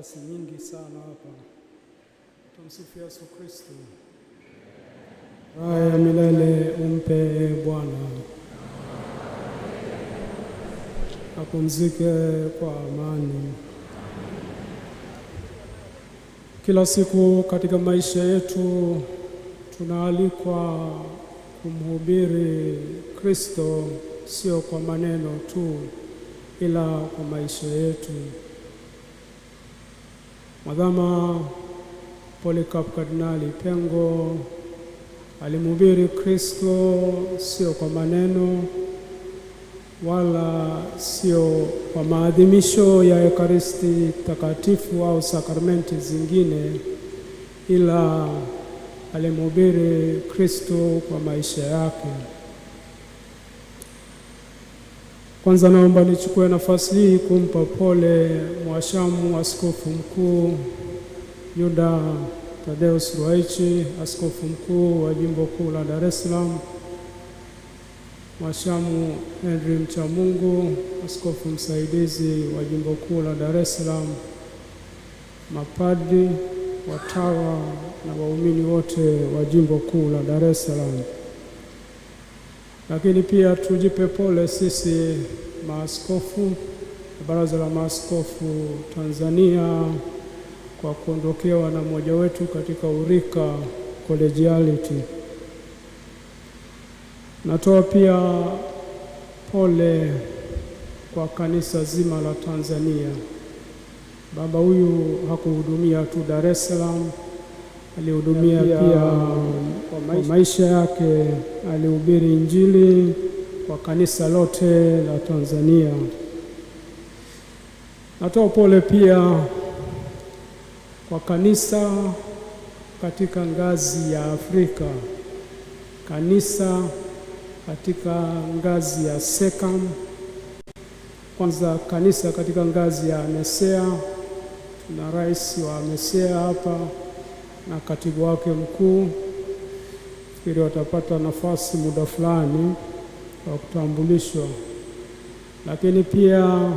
nafasi nyingi sana hapa. Tumsifu Yesu Kristo. Raha ya milele umpe Bwana, apumzike kwa amani. Kila siku katika maisha yetu tunaalikwa kumhubiri Kristo, sio kwa maneno tu, ila kwa maisha yetu. Mwadhama Polycarp Kardinali Pengo alimhubiri Kristo sio kwa maneno wala sio kwa maadhimisho ya Ekaristi takatifu au sakramenti zingine, ila alimhubiri Kristo kwa maisha yake. Kwanza naomba nichukue nafasi hii kumpa pole Mhashamu Askofu Mkuu Yuda Thaddeus Ruwa'ichi, Askofu Mkuu wa Jimbo Kuu la Dar es Salaam, Mhashamu Henry Mchamungu, Askofu Msaidizi wa Jimbo Kuu la Dar es Salaam, mapadri, watawa na waumini wote wa Jimbo Kuu la Dar es Salaam. Lakini pia tujipe pole sisi maaskofu, Baraza la Maaskofu Tanzania, kwa kuondokewa na mmoja wetu katika urika collegiality. Natoa pia pole kwa kanisa zima la Tanzania. Baba huyu hakuhudumia tu Dar es Salaam, alihudumia pia kwa maisha yake, alihubiri Injili kwa kanisa lote la Tanzania. Natoa pole pia kwa kanisa katika ngazi ya Afrika, kanisa katika ngazi ya SECAM, kwanza kanisa katika ngazi ya MESEA. Tuna rais wa MESEA hapa na katibu wake mkuu, fikiri watapata nafasi muda fulani wa kutambulishwa. Lakini pia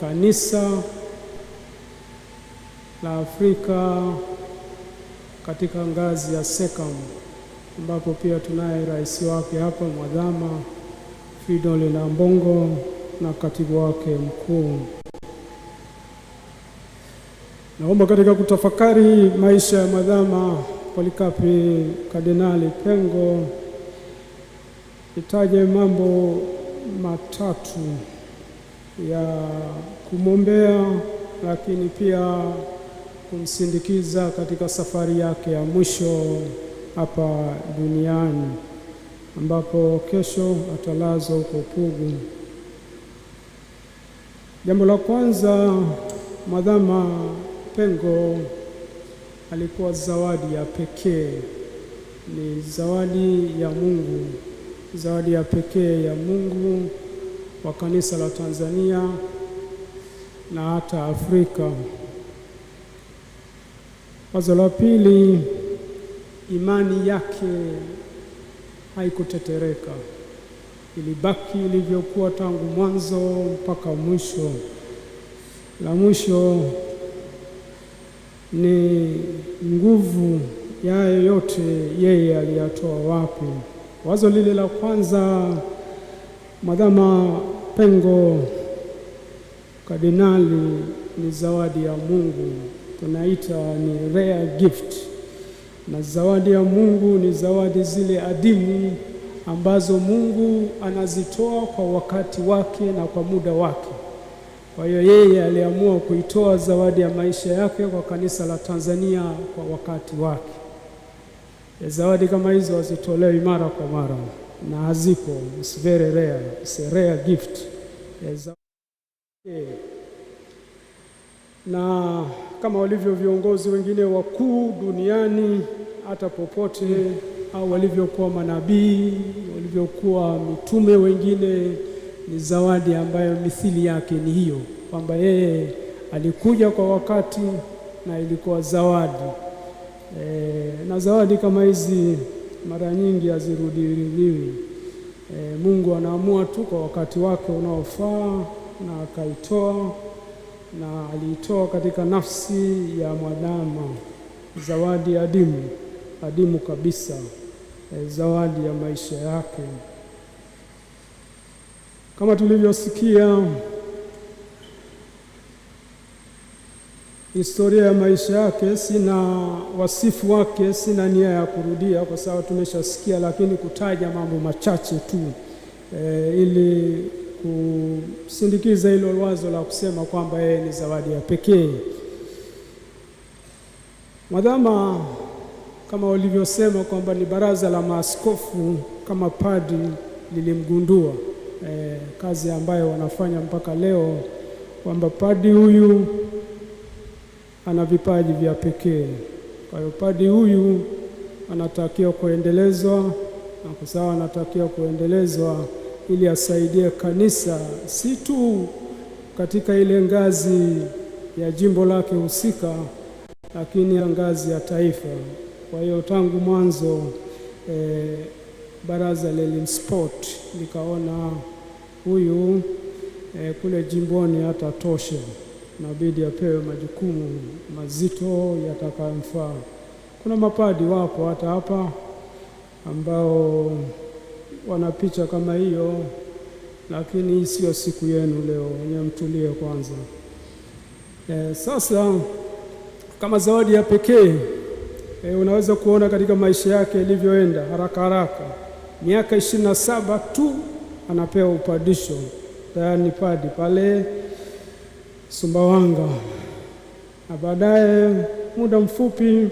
kanisa la Afrika katika ngazi ya SECAM, ambapo pia tunaye rais wake hapa Mwadhama Fridolin Ambongo na katibu wake mkuu. Naomba katika kutafakari maisha ya Mwadhama Polycarp Kardinali Pengo nitaje mambo matatu ya kumwombea, lakini pia kumsindikiza katika safari yake ya mwisho hapa duniani, ambapo kesho atalazwa huko Pugu. Jambo la kwanza, Mwadhama Pengo alikuwa zawadi ya pekee, ni zawadi ya Mungu, zawadi ya pekee ya Mungu wa kanisa la Tanzania na hata Afrika. Wazo la pili, imani yake haikutetereka, ilibaki ilivyokuwa tangu mwanzo mpaka mwisho. La mwisho ni nguvu ya yote yeye aliyatoa wapi. Wazo lile la kwanza, Mwadhama Pengo Kardinali ni zawadi ya Mungu, tunaita ni rare gift. Na zawadi ya Mungu ni zawadi zile adimu ambazo Mungu anazitoa kwa wakati wake na kwa muda wake. Kwa hiyo yeye aliamua kuitoa zawadi ya maisha yake kwa kanisa la Tanzania kwa wakati wake. Zawadi kama hizo hazitolewi mara kwa mara na hazipo, it's very rare, it's a rare gift. Na kama walivyo viongozi wengine wakuu duniani hata popote, au walivyokuwa manabii, walivyokuwa mitume wengine, ni zawadi ambayo mithili yake ni hiyo, kwamba yeye alikuja kwa wakati na ilikuwa zawadi. Na zawadi kama hizi mara nyingi hazirudiwi. Mungu anaamua tu kwa wakati wake unaofaa na akaitoa na aliitoa katika nafsi ya mwanadamu, zawadi adimu kabisa, zawadi ya maisha yake. Kama tulivyosikia historia ya maisha yake, sina wasifu wake, sina nia ya kurudia kwa sababu tumeshasikia, lakini kutaja mambo machache tu ili kusindikiza hilo wazo la kusema kwamba yeye ni zawadi ya pekee. Mwadhama, kama walivyosema kwamba ni baraza la maaskofu kama padri lilimgundua kazi ambayo wanafanya mpaka leo, kwamba padri huyu ana vipaji vya pekee. Kwa hiyo padri huyu anatakiwa kuendelezwa, na kwa sababu anatakiwa kuendelezwa ili asaidie kanisa si tu katika ile ngazi ya jimbo lake husika, lakini ngazi ya taifa. Kwa hiyo tangu mwanzo baraza lilimspot likaona huyu kule jimboni hatatosha, inabidi apewe majukumu mazito yatakayomfaa. Kuna mapadi wapo hata hapa ambao wana picha kama hiyo, lakini hii sio siku yenu leo, wenye mtulie kwanza. Sasa kama zawadi ya pekee unaweza kuona katika maisha yake ilivyoenda haraka. Miaka 27 tu anapewa upadisho, tayari ni padi pale Sumbawanga, na baadaye muda mfupi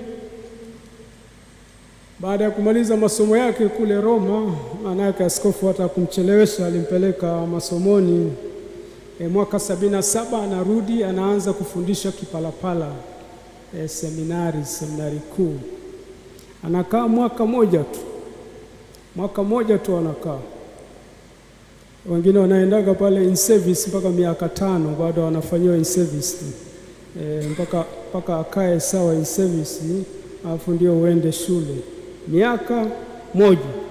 baada ya kumaliza masomo yake kule Roma, manake askofu hata kumchelewesha alimpeleka masomoni. Mwaka 77 anarudi, anaanza kufundisha Kipalapala seminari kuu. Anakaa mwaka moja tu anakaa. Wengine wanaendaga pale in service mpaka miaka 5 bado wanafanyiwa in service mpaka akae sawa in service, alafu ndio uende shule.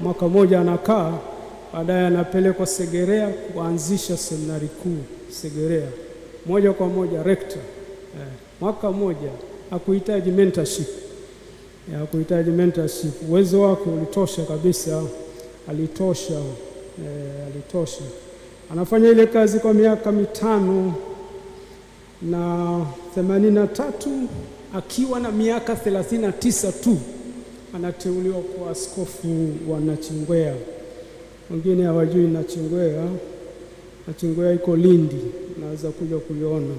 Mwaka moja anakaa, baadaye anapelekwa Segerea kuanzisha seminari kuu Segerea, moja kwa moja rector. Mwaka moja, hakuhitaji mentorship, uwezo wake ulitosha kabisa, alitosha. Anafanya ile kazi kwa miaka 5 na 83, akiwa na miaka 39 tu anateuliwa kuwa askofu wa Nachingwea. Wengine hawajui Nachingwea iko Lindi, naweza kuja kuiona.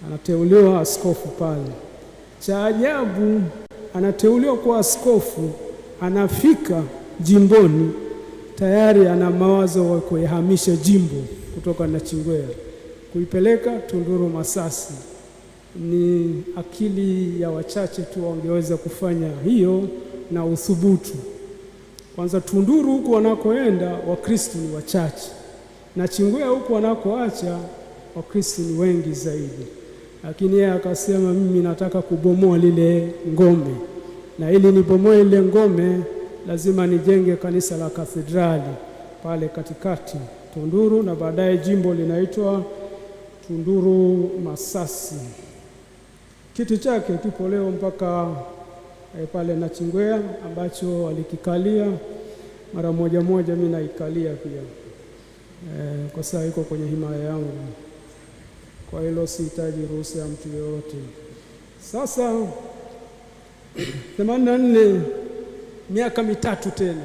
Anateuliwa askofu pale. Cha ajabu, anateuliwa kuwa askofu, anafika jimboni tayari ana mawazo wa kuihamisha jimbo kutoka Nachingwea kuipeleka Tunduru Masasi. Ni akili ya wachache tu wangeweza kufanya hiyo na uthubutu. Kwanza Tunduru huko wanakoenda Wakristo ni wachache, Nachingwea huko wanakoacha Wakristo ni wengi zaidi. Lakini yeye akasema, mimi nataka kubomoa lile ngome, na ili nibomoe ile ngome lazima nijenge kanisa la kathedrali pale katikati Tunduru, na baadaye jimbo linaitwa Tunduru Masasi. Kiti chake kipo leo mpaka pale Nachingwea, ambacho alikikalia mara moja, mimi naikalia pia kwa sababu iko kwenye himaya yangu. Kwa hilo sihitaji ruhusa ya mtu yoyote. Sasa 84, miaka 3 tena.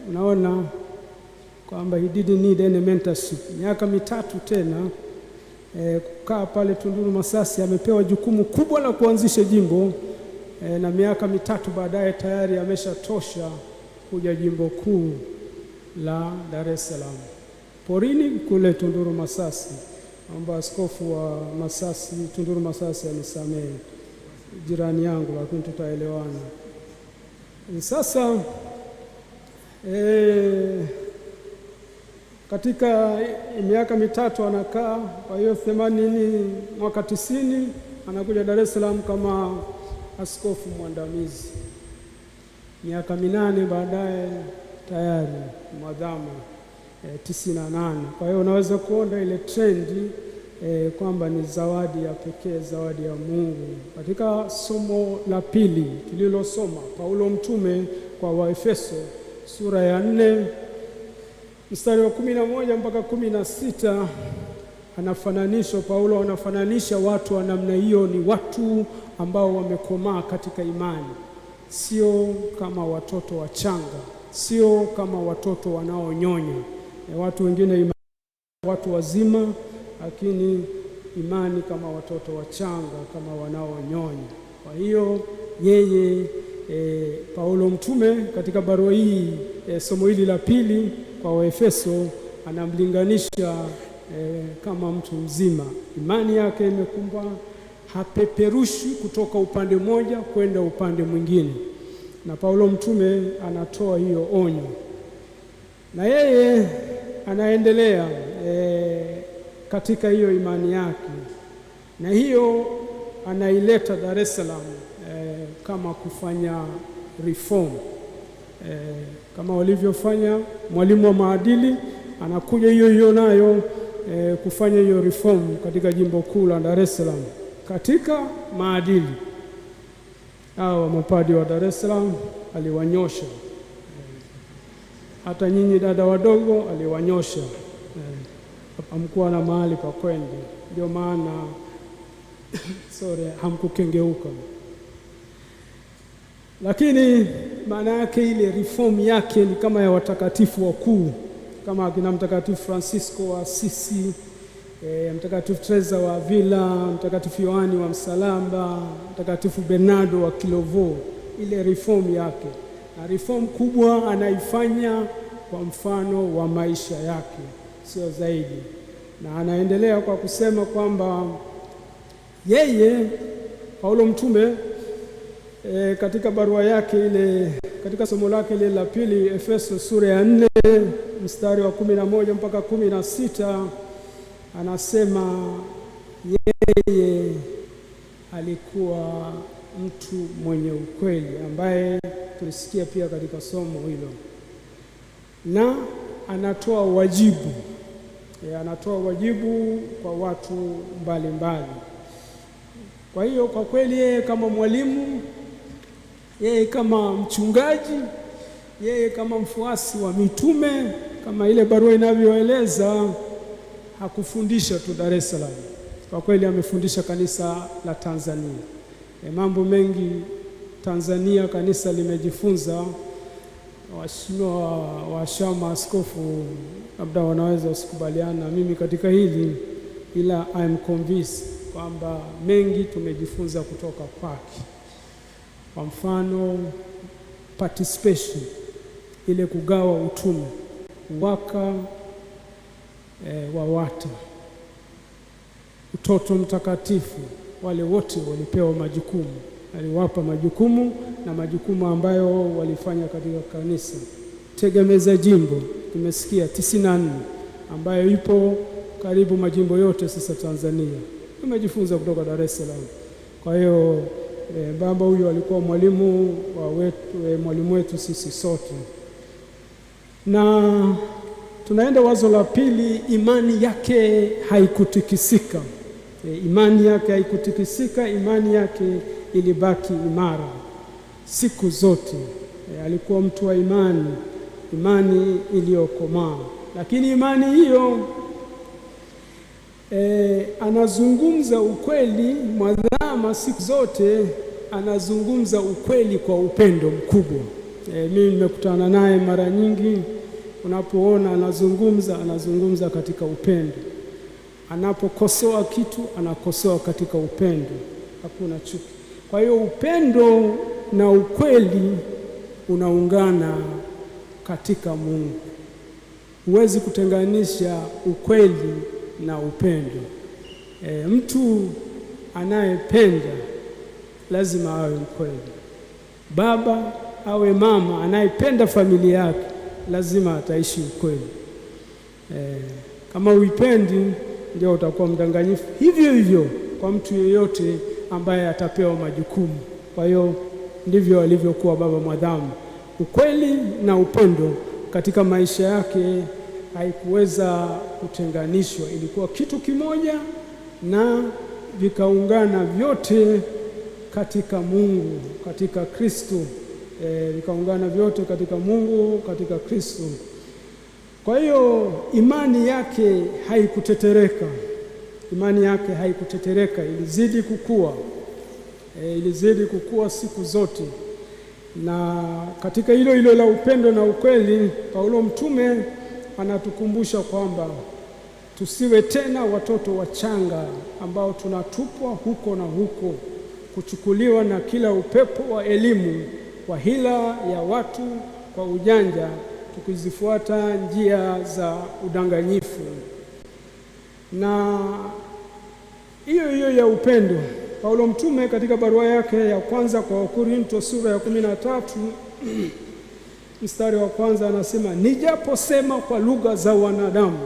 Unaona kwamba he didn't need any mentorship. Miaka 3 tena kukaa pale Tunduru Masasi, amepewa jukumu kubwa la kuanzisha jimbo na miaka 3 baadaye tayari ameshatosha kuja jimbo kuu la Dar es Salaam. Porini kule Tunduru Masasi, naomba askofu wa Masasi, Tunduru Masasi anisamehe, jirani yangu, lakini tutaelewana. Sasa katika miaka 3 anakaa. Kwa hiyo 80, mwaka 90 anakuja Dar es Salaam kama askofu mwandamizi. Miaka 8 baadaye tayari mwadhama 98. Kwa hiyo unaweza kuona ile trendi kwamba ni zawadi ya pekee, zawadi ya Mungu. Katika somo la pili tulilosoma, Paulo mtume kwa Waefeso sura ya 4 mstari wa 11 mpaka 16, Paulo anafananisha watu wa namna hiyo ni watu ambao wamekomaa katika imani, sio kama watoto wachanga, sio kama watoto wanaonyonya. Watu wengine imani, watu wazima, lakini imani kama watoto wachanga, kama wanaonyonya. Kwa hiyo yeye Paulo mtume katika barua hii, somo hili la pili kwa Waefeso, anamlinganisha kama mtu mzima. Imani yake imekumba, hapeperushi kutoka upande mmoja kwenda upande mwingine, na Paulo mtume anatoa hiyo onyo, na yeye anaendelea katika hiyo imani yake, na hiyo anaileta Dar es Salaam kama kufanya reform, kama walivyofanya mwalimu wa maadili, anakuja hiyo nayo kufanya hiyo reform katika jimbo kuu la Dar es Salaam katika maadili. Hao mapadi wa Dar es Salaam aliwanyosha, hata nyinyi dada wadogo aliwanyosha, hamkuwa na mahali pa kwenda, ndio maana hamkukengeuka. Lakini maana yake ile reform yake ni kama ya watakatifu wakuu, kama akina Mtakatifu Francisco wa Assisi, Mtakatifu Teresa wa Avila, Mtakatifu Yohani wa Msalaba, Mtakatifu Bernardo wa Kilovo. Ile reform yake, na reform kubwa anaifanya kwa mfano wa maisha yake, sio zaidi. Na anaendelea kwa kusema kwamba yeye Paulo mtume katika barua yake ile, katika somo lake ile la pili, Efeso sura ya 4 mstari wa 11 mpaka 16, anasema yeye alikuwa mtu mwenye ukweli, ambaye tulisikia pia katika somo hilo, na anatoa wajibu kwa watu mbalimbali. Kwa hiyo kwa kweli yeye kama mwalimu, yeye kama mchungaji, yeye kama mfuasi wa mitume, kama ile barua inavyoeleza, hakufundisha tu Dar es Salaam. Kwa kweli amefundisha kanisa la Tanzania. Mambo mengi Tanzania kanisa limejifunza. Waheshimiwa washama askofu labda wanaweza usikubaliana na mimi katika hili, ila I am convinced kwamba mengi tumejifunza kutoka kwake. Kwa mfano participation, ile kugawa utume, waka wa wata, utoto mtakatifu, wale wote walipewa majukumu, aliwapa majukumu, na majukumu ambayo walifanya katika kanisa. Tegemeza jimbo tumesikia 94, ambayo ipo karibu majimbo yote sasa Tanzania, tumejifunza kutoka Dar es Salaam. Kwa hiyo baba huyu alikuwa mwalimu wetu sisi sote. Na tunaenda wazo la pili, imani yake haikutikisika. Imani yake haikutikisika, imani yake ilibaki imara siku zote. Alikuwa mtu wa imani iliyokomaa. Lakini imani hiyo anazungumza ukweli mwadhama siku zote, anazungumza ukweli kwa upendo mkubwa. Mimi nimekutana naye mara nyingi, unapoona anazungumza katika upendo. Anapokosoa kitu, anakosoa katika upendo, hakuna chuki. Kwa hiyo upendo na ukweli unaungana katika Mungu. Huwezi kutenganisha ukweli na upendo. Mtu anayependa lazima awe mkweli. Baba awe mama anayependa familia yake lazima ataishi ukweli. Kama uipendi, ndio utakuwa mdanganyifu. Hivyo kwa mtu yeyote ambaye atapewa majukumu. Kwa hiyo ndivyo alivyokuwa baba mwadhamu. Ukweli na upendo katika maisha yake haikuweza kutenganishwa, ilikuwa kitu kimoja na vikaungana vyote katika Mungu, katika Kristo. Vikaungana vyote katika Mungu, katika Kristo. Kwa hiyo imani yake haikutetereka. Imani yake haikutetereka, ilizidi kukua. Ilizidi kukua siku zote. Na katika hilo la upendo na ukweli, Paulo mtume anatukumbusha kwamba tusiwe tena watoto wachanga ambao tunatupwa huko na huko, kuchukuliwa na kila upepo wa elimu, kwa hila ya watu, kwa ujanja, tukizifuata njia za udanganyifu. Na hiyo ya upendo, Paulo mtume katika barua yake ya kwanza kwa Wakorintho sura ya 13 mstari wa kwanza anasema, nijaposema kwa lugha za wanadamu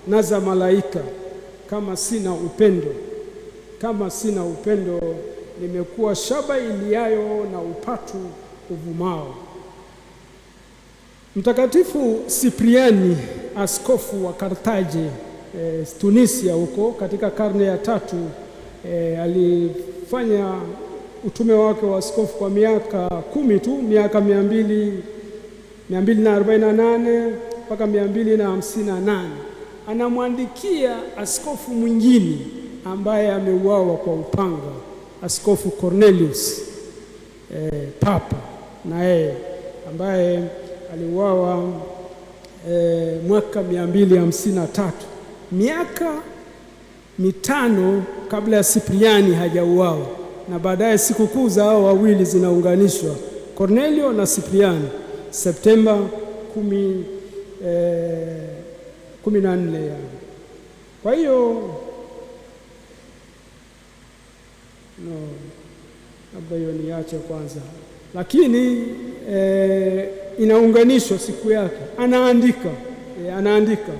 na za malaika, kama sina upendo nimekuwa shaba iliayo na upatu uvumao. Mtakatifu Sipriani, askofu wa Karthaje, Tunisia huko katika karne ya 3, alifanya utume wake wa askofu kwa miaka 10 tu, miaka 248 mpaka 258. Anamwandikia askofu mwingine ambaye ameuawa kwa upanga, Askofu Cornelius, Papa naye ambaye aliuawa mwaka 253, miaka 5 kabla ya Sipriani hajauawa. Na baadaye sikukuu za hao wawili zinaunganishwa, Cornelio na Sipriani, Septemba 14. Kwa hiyo labda hiyo niache kwanza, lakini inaunganishwa siku yake. Anaandika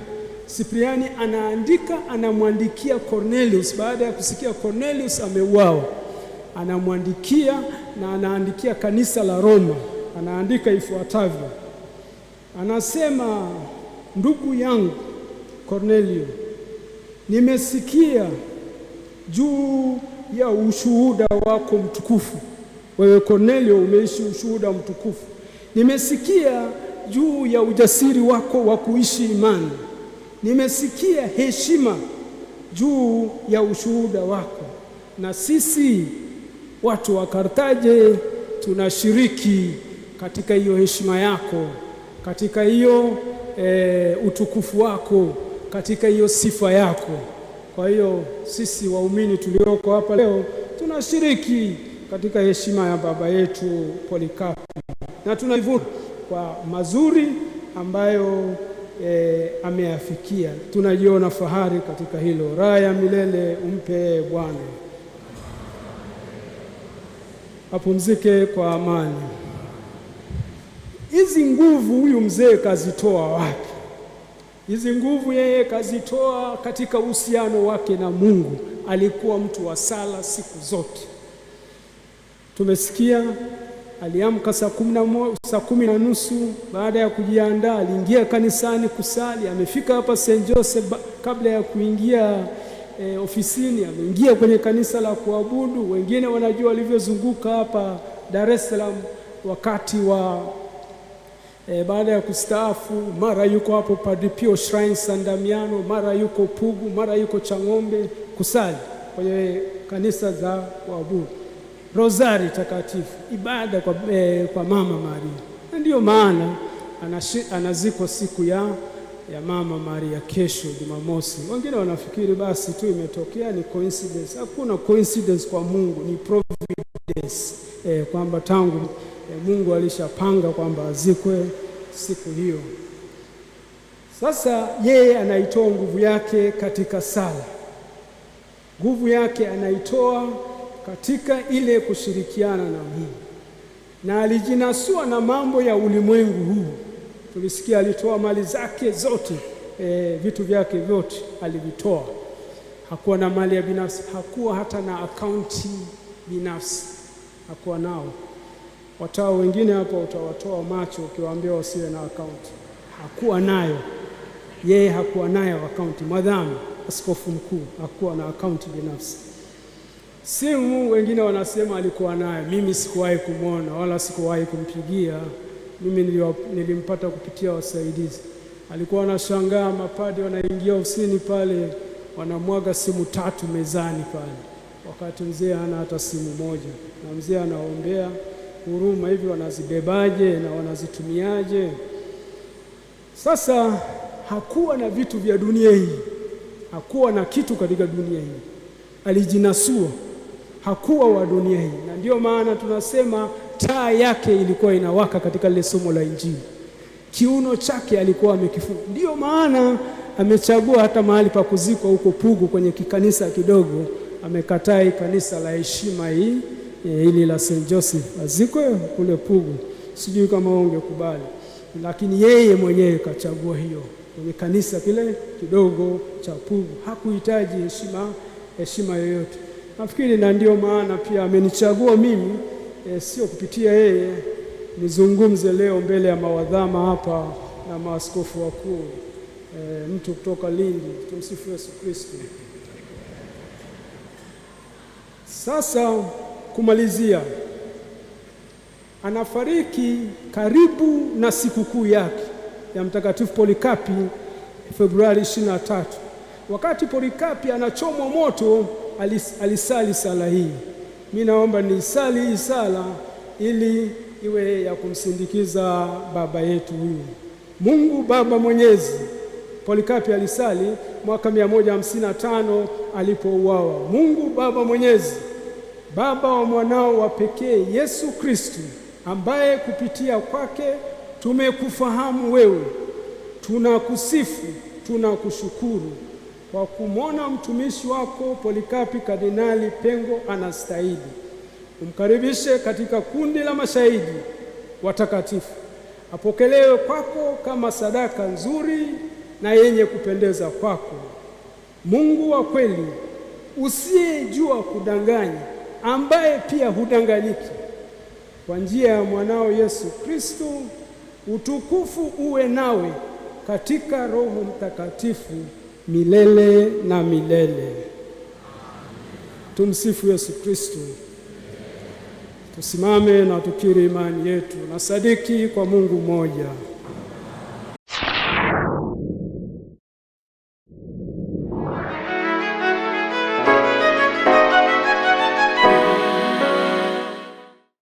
Sipriani, anamwandikia Cornelius baada ya kusikia Cornelius ameuawa. Anamwandikia na anaandikia kanisa la Roma. Anaandika ifuatavyo, anasema, ndugu yangu Cornelio, nimesikia juu ya ushuhuda wako mtukufu. Wewe Cornelio umeishi ushuhuda mtukufu. Nimesikia juu ya ujasiri wako wa kuishi imani. Nimesikia heshima juu ya ushuhuda wako, na sisi watu wa Karthaje tunashiriki katika hiyo heshima yako, katika hiyo utukufu wako, katika hiyo sifa yako. Kwa hiyo sisi waumini tulioko hapa leo tunashiriki katika heshima ya baba yetu Polikapu, na tunajivunia kwa mazuri ambayo ameyafikia. Tunajiona fahari katika hilo. Raha ya milele umpe Bwana, apumzike kwa amani. Hizi nguvu huyu mzee kazitoa wapi? Hizi nguvu yeye kazitoa katika uhusiano wake na Mungu. Alikuwa mtu wa sala siku zote. Tumesikia aliamka saa 10:30. Baada ya kujiandaa aliingia kanisani kusali. Amefika hapa St. Joseph kabla ya kuingia ofisini, ameingia kwenye kanisa la kuabudu. Wengine wanajua walivyozunguka hapa Dar es Salaam wakati wa baada ya kustaafu. Mara yuko hapo Padre Pio Shrine San Damiano, mara yuko Pugu, mara yuko Chang'ombe kusali kwenye kanisa za kuabudu, Rozari takatifu, ibada kwa Mama Maria. Na ndiyo maana anazikwa siku ya Mama Maria kesho Jumamosi. Wengine wanafikiri basi tu imetokea, ni coincidence. Hakuna coincidence kwa Mungu, ni providence, kwamba tangu Mungu alishapanga kwamba azikwe siku hiyo. Sasa yeye anaitoa nguvu yake katika sala. Nguvu yake anaitoa katika ile kushirikiana na Mungu, na alijinasua na mambo ya ulimwengu huu. Tulisikia alitoa mali zake zote, vitu vyake vyote alivitoa. Hakuwa na mali ya binafsi, hakuwa hata na akaunti binafsi, hakuwa nao. Watao wengine hapa utawatoa macho ukiwaambia wasiwe na akaunti. Hakuwa nayo. Yeye hakuwa nayo akaunti. Mwadhamu askofu mkuu, hakuwa na akaunti binafsi. Simu wengine wanasema alikuwa nayo, mimi sikuwahi kumwona wala sikuwahi kumpigia. Mimi nilimpata kupitia wasaidizi. Alikuwa anashangaa mapadi wanaingia ofisini pale wanamwaga simu 3 mezani pale, wakati mzee hana hata simu moja, na mzee anaombea huruma, hivi wanazibebaje na wanazitumiaje? Sasa hakuwa na vitu vya dunia hii, hakuwa na kitu katika dunia hii, alijinasua, hakuwa wa dunia hii. Na ndio maana tunasema taa yake ilikuwa inawaka katika lile somo la Injili. Kiuno chake alikuwa amekifunga. Ndio maana amechagua hata mahali pa kuzikwa huko Pugu kwenye kikanisa kidogo, amekataa kanisa la heshima hili la St. Joseph, azikwe kule Pugu. Sijui kama ungekubali, lakini yeye mwenyewe kachagua hiyo kwenye kanisa kile kidogo cha Pugu. Hakuhitaji heshima yoyote. Nafikiri na ndio maana pia amenichagua mimi, sio kupitia yeye, nizungumze leo mbele ya mawadhama hapa na maaskofu wakuu, mtu kutoka Lindi. Tumsifu Yesu Kristo. Sasa kumalizia, anafariki karibu na sikukuu yake ya Mtakatifu Polikapi Februari 23. Wakati Polikapi anachomwa moto, alisali sala hii. Mimi naomba nisali hii sala ili iwe ya kumsindikiza baba yetu huyu. Mungu Baba Mwenyezi. Polikapi alisali mwaka 155 alipouawa. Mungu Baba Mwenyezi, Baba wa mwanao wa pekee Yesu Kristo, ambaye kupitia kwake tumekufahamu wewe, tunakusifu, tunakushukuru kwa kumwona mtumishi wako Polikapi Kardinali Pengo anastahili. Umkaribishe katika kundi la mashahidi watakatifu, apokelewe kwako kama sadaka nzuri na yenye kupendeza kwako. Mungu wa kweli, usiyejua kudanganya, ambaye pia hudanganyiki, kwa njia ya mwanao Yesu Kristo, utukufu uwe nawe katika Roho Mtakatifu milele na milele. Tumsifu Yesu Kristo. Tusimame na tukiri imani yetu na sadiki kwa Mungu mmoja.